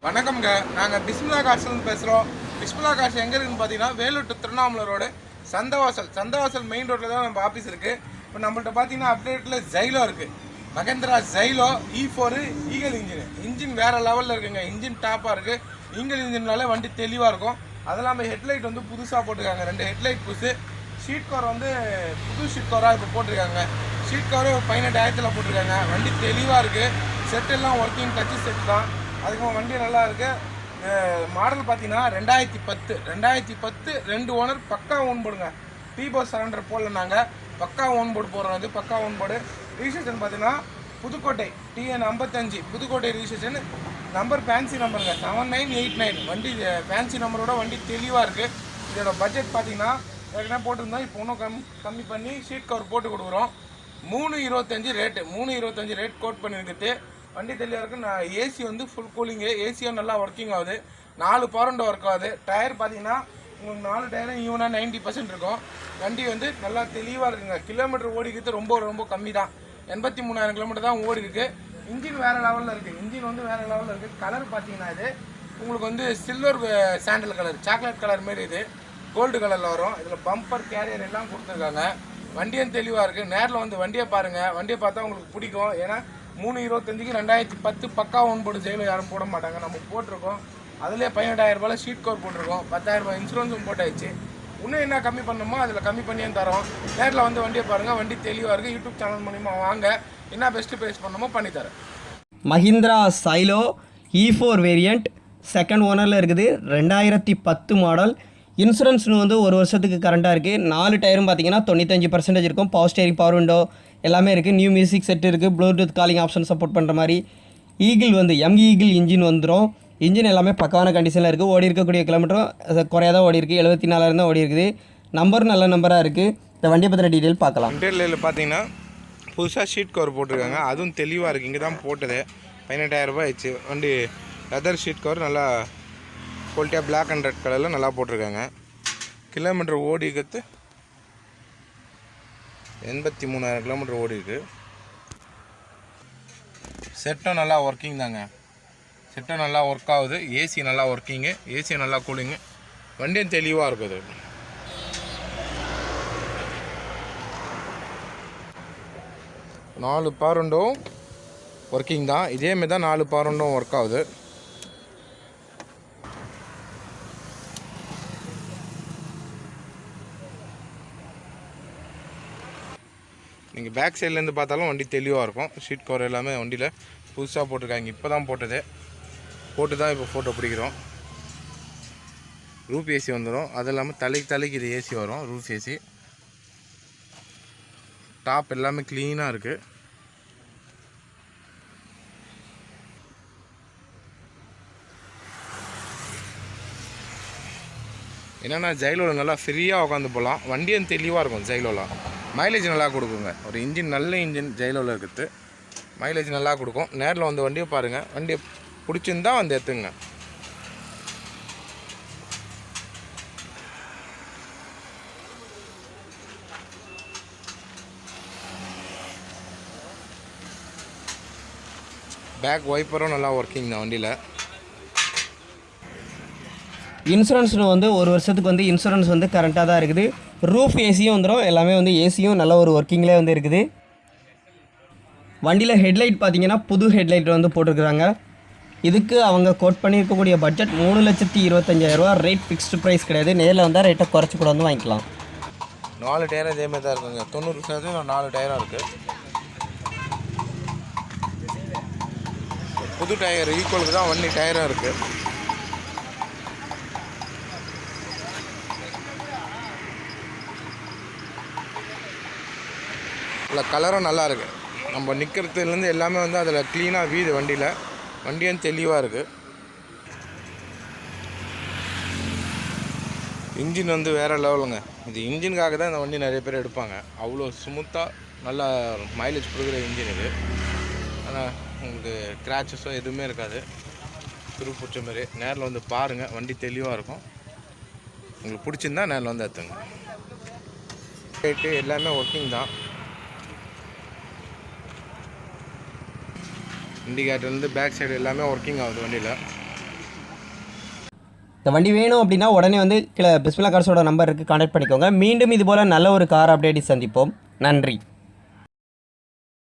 வணக்கம்ங்க. நாங்கள் பிஸ்மில்லா கார்ஸ்லேருந்து பேசுகிறோம். பிஸ்மில்லா கார்ஸ் எங்கே இருக்குன்னு பார்த்தீங்கன்னா Vellore to Tiruvannamalai road Santhavasal main ரோட்டில் தான் நம்ம ஆஃபீஸ் இருக்குது. இப்போ நம்மள்ட்ட பார்த்தீங்கன்னா அப்டேட்டில் ஜைலோ இருக்குது. Mahindra Xylo E4 eagle engine வேறு லெவலில் இருக்குங்க. இன்ஜின் டாப்பாக இருக்குது. ஈகல் இன்ஜின்னாலே வண்டி தெளிவாக இருக்கும். அது இல்லாமல் ஹெட்லைட் வந்து புதுசாக போட்டிருக்காங்க. 2 ஹெட்லைட் புதுசு. ஷீட் கவர் வந்து புது ஷீட் கவராக இப்போ போட்டிருக்காங்க. ஷீட் கவரே 18,000 போட்டிருக்காங்க. வண்டி தெளிவாக இருக்குது. செட் எல்லாம் ஒர்க்கிங் டச்சு செட் தான். அதுக்கு வண்டி நல்லா இருக்குது. மாடல் பார்த்தீங்கன்னா 2010 2 ஓனர் பக்கா ஓன் போடுங்க. பீபோஸ் சரண்டர் போடல, நாங்கள் பக்கா ஓன் போர்டு போடுறோம். அது பக்கா ஓன் போர்டு. ரிஜிஸ்ட்ரேஷன் பார்த்தீங்கன்னா Pudukkottai TN 55 Pudukkottai registration. Number fancy நம்பருங்க 7989. வண்டி ஃபேன்சி நம்பரோட வண்டி தெளிவாக இருக்குது. இதோட பட்ஜெட் பார்த்தீங்கன்னா ஏற்கனவே போட்டிருந்தோம். இப்போ இன்னும் கம்மி பண்ணி ஷீட் கவர் போட்டு கொடுக்குறோம். 325 ரேட் கோட் பண்ணியிருக்குது. வண்டி தெளிவாக இருக்குது. நான் ஏசி வந்து ஃபுல் கூலிங்கு. ஏசியும் நல்லா ஒர்க்கிங் ஆகுது. 4 பவர் ஒர்க் ஆகுது. டயர் பார்த்தீங்கன்னா உங்களுக்கு 4 டயரும் ஈவனாக 90% இருக்கும். வண்டி வந்து நல்லா தெளிவாக இருக்குங்க. கிலோமீட்டர் ஓடிக்கிறது ரொம்ப கம்மி தான். 83,000 கிலோமீட்டர் தான் ஓடி இருக்குது. இன்ஜின் வேறு லெவலில் இருக்குது. இன்ஜின் வந்து வேறு லெவலில் இருக்குது. கலர் பார்த்தீங்கன்னா இது உங்களுக்கு வந்து silver sandal colour, chocolate colour மாரி இது கோல்டு கலரில் வரும். இதில் பம்பர் கேரியர் எல்லாம் கொடுத்துருக்காங்க. வண்டியும் தெளிவாக இருக்குது. நேரில் வந்து வண்டியை பாருங்கள். வண்டியை பார்த்தா உங்களுக்கு பிடிக்கும். ஏன்னா 325க்கு 2010 பக்கா ஓன் போர்டு ஜெயிலில் யாரும் போட மாட்டாங்க. நம்ம போட்டிருக்கோம். அதுலேயே 18,000 ஷீட் கவர் போட்டிருக்கோம். 10,000 இன்சூரன்ஸும் போட்டாச்சு. இன்னும் என்ன கம்மி பண்ணணுமோ அதில் கம்மி பண்ணியும் தரோம். நேரில் வந்து வண்டியை பாருங்கள். வண்டி தெளிவாக இருக்குது. யூடியூப் சேனல் மூலிமா வாங்க. என்ன பெஸ்ட்டு ப்ரைஸ் பண்ணணுமோ பண்ணித்தரேன். Mahindra Xylo E4 variant second ஓனரில் இருக்குது. 2010 மாடல். இன்சூரன்ஸ்னு வந்து 1 வருஷத்துக்கு கரண்ட்டாக இருக்குது. 4 டயரும் பார்த்தீங்கன்னா 95% இருக்கும். பவர் ஸ்டேரிங், பவர் விண்டோ எல்லாமே இருக்குது. நியூ மியூசிக் செட் இருக்குது. ப்ளூடூத் காலிங் ஆப்ஷன் சப்போர்ட் பண்ணுற மாதிரி. ஈகிள் வந்து ஈகிள் இன்ஜின் வந்துடும். இன்ஜின் எல்லாமே பக்காவான கண்டிஷனில் இருக்குது. ஓடி இருக்கக்கூடிய கிலோமீட்டரும் குறையாதான் ஓடி இருக்குது. 74,000 தான் ஓடி இருக்குது. நம்பரும் நல்ல நம்பராக இருக்குது. இந்த வண்டியை பற்றின டீட்டெயில் பார்க்கலாம். இன்டீரியரில் பார்த்தீங்கன்னா புதுசாக ஷீட் கவர் போட்டிருக்காங்க. அதுவும் தெளிவாக இருக்குது. இங்கே தான் போட்டது. 18,000 ஆயிடுச்சு. வண்டி லெதர் ஷீட் கவர் நல்லா குவாலிட்டியாக பிளாக் அண்ட் ரெட் கலரில் நல்லா போட்டிருக்காங்க. கிலோமீட்டர் ஓடி இருக்கிறது 83,000 கிலோமீட்டர் ஓடி இருக்குது. செட்டும் நல்லா ஒர்க்கிங் தாங்க. செட்டும் நல்லா ஒர்க் ஆகுது. ஏசி நல்லா ஒர்க்கிங்கு. ஏசி நல்லா கூலிங்கு. வண்டியும் தெளிவாக இருக்குது. நாலு பவர் விண்டோவும் ஒர்க்கிங் தான். இதேமாரி தான் 4 பவர் விண்டோவும் ஒர்க் ஆகுது. நீங்கள் பேக் சைட்லேருந்து பார்த்தாலும் வண்டி தெளிவாக இருக்கும். ஷீட் கவர் எல்லாமே வண்டியில் புதுசாக போட்டிருக்காங்க. இப்போ தான் போட்டு தான் இப்போ ஃபோட்டோ பிடிக்கிறோம். ரூஃப் ஏசி வந்துடும். அது இல்லாமல் தலைக்கு இது ஏசி வரும். Roof AC. டாப் எல்லாமே க்ளீனாக இருக்குது. என்னென்னா ஜைலோவில் நல்லா ஃப்ரீயாக உட்காந்து போகலாம். வண்டியும் தெளிவாக இருக்கும். ஜைலோவில் மைலேஜ் நல்லா கொடுக்குங்க. ஒரு இன்ஜின் நல்ல இன்ஜின் ஜைலோவில் இருக்குது. மைலேஜ் நல்லா கொடுக்கும். நேரில் வந்து வண்டியை பாருங்கள். வண்டியை பிடிச்சிருந்தா வந்து எடுத்துங்க. பேக் வைப்பரும் நல்லா ஒர்க்கிங் தான் வண்டியில். இன்சூரன்ஸ்னு வந்து 1 வருஷத்துக்கு வந்து இன்சூரன்ஸ் வந்து கரண்ட்டாக தான் இருக்குது. ரூஃப் ஏசியும் வந்துடும். எல்லாமே வந்து ஏசியும் நல்ல ஒரு ஒர்க்கிங்லேயே வந்து இருக்குது. வண்டியில் ஹெட்லைட் பார்த்தீங்கன்னா புது ஹெட்லைட் வந்து போட்டிருக்குறாங்க. இதுக்கு அவங்க கோட் பண்ணியிருக்கக்கூடிய பட்ஜெட் 3,25,000 ரேட் ஃபிக்ஸ்டு ப்ரைஸ் கிடையாது. நேரில் வந்தால் ரேட்டை குறைச்சி கூட வந்து வாங்கிக்கலாம். 4 டயரும் இதேமாதிரி தான் இருக்குங்க. 90% 4 டயரும் இருக்குது. புது டயர் ஈக்குவலுக்கு தான் வண்டி டயரும் இருக்குது. இல்லை கலரும் நல்லா இருக்குது. நம்ம நிற்கிறதுலேருந்து எல்லாமே வந்து அதில் க்ளீனாக வீது வண்டியில். வண்டியும் தெளிவாக இருக்குது. இன்ஜின் வந்து வேறு லெவலுங்க. இது இன்ஜினுக்காக தான் இந்த வண்டி நிறைய பேர் எடுப்பாங்க. அவ்வளோ ஸ்மூத்தாக நல்லா மைலேஜ் கொடுக்குற இன்ஜின் இது. ஆனால் உங்களுக்கு கிராச்சஸோ எதுவுமே இருக்காது. துரு பிடிச்ச மாதிரி. நேரில் வந்து பாருங்கள். வண்டி தெளிவாக இருக்கும். உங்களுக்கு பிடிச்சிருந்தா நேரில் வந்து எடுத்துங்க. ரேட்டு எல்லாமே ஒர்க்கிங் தான். இண்டிகேட்டர்லேருந்து பேக் சைடு எல்லாமே ஒர்க்கிங் ஆகுது வண்டியில். இந்த வண்டி வேணும் அப்படின்னா உடனே வந்து கீழே பிஸ்மில்லா கார்ஸோட நம்பர் இருக்குது, கான்டாக்ட் பண்ணிக்கோங்க. மீண்டும் இது போல் நல்ல ஒரு கார் அப்டேட் சந்திப்போம். நன்றி.